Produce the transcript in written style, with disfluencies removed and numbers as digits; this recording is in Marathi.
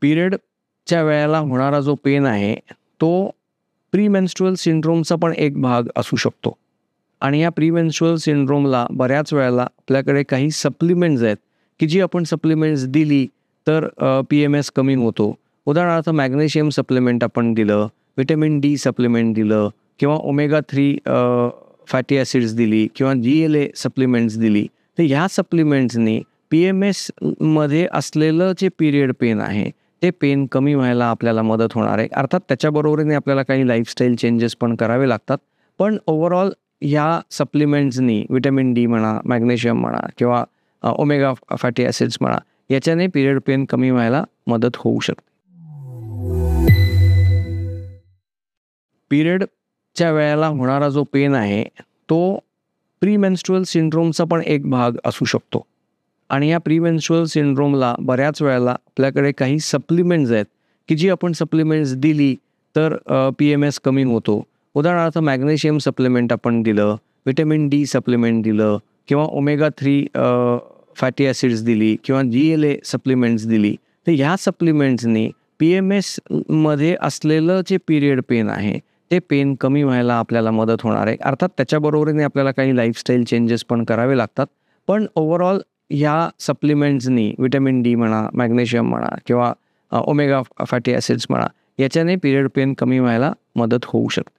पिरियडच्या वेळेला होणारा जो पेन आहे तो प्रीमेन्स्ट्रुअल सिंड्रोमचा पण एक भाग असू शकतो आणि या प्रीमेन्स्ट्रुअल सिंड्रोमला बऱ्याच वेळेला आपल्याकडे काही सप्लिमेंट्स आहेत की जी आपण सप्लिमेंट्स दिली तर PMS कमी होतो. उदाहरणार्थ मॅग्नेशियम सप्लिमेंट आपण दिलं, व्हिटॅमिन डी सप्लिमेंट दिलं किंवा ओमेगा 3 फॅटी ॲसिड्स दिली किंवा GLA सप्लिमेंट्स दिली, तर ह्या सप्लिमेंट्सनी PMSमध्ये असलेलं जे पिरियड पेन आहे ते पेन कमी व्हायला आपल्याला मदत होणार आहे. अर्थात त्याच्याबरोबरीने आपल्याला काही लाईफस्टाईल चेंजेस पण करावे लागतात. पण ओव्हरऑल ह्या सप्लिमेंट्सनी व्हिटॅमिन डी म्हणा, मॅग्नेशियम म्हणा किंवा ओमेगा फॅटी ॲसिड्स म्हणा, याच्याने पिरियड पेन कमी व्हायला मदत होऊ शकते. पिरियडच्या वेळेला होणारा जो पेन आहे तो प्रीमेन्स्ट्रुअल सिंड्रोमचा पण एक भाग असू शकतो आणि या प्रीमेन्स्ट्रुअल सिंड्रोमला बऱ्याच वेळेला आपल्याकडे काही सप्लिमेंट्स आहेत की जी आपण सप्लिमेंट्स दिली तर PMS कमी होतो. उदाहरणार्थ मॅग्नेशियम सप्लिमेंट आपण दिलं, व्हिटॅमिन डी सप्लिमेंट दिलं किंवा ओमेगा 3 फॅटी ॲसिड्स दिली किंवा GLA सप्लिमेंट्स दिली, तर ह्या सप्लिमेंट्सनी PMSमध्ये असलेलं जे पिरियड पेन आहे ते पेन कमी व्हायला आपल्याला मदत होणार आहे. अर्थात त्याच्याबरोबरीने आपल्याला काही लाईफस्टाईल चेंजेस पण करावे लागतात. पण ओव्हरऑल ह्या सप्लिमेंट्सनी व्हिटॅमिन डी म्हणा, मॅग्नेशियम म्हणा किंवा ओमेगा फॅटी ॲसिड्स म्हणा, याच्याने पिरियड पेन कमी व्हायला मदत होऊ शकते.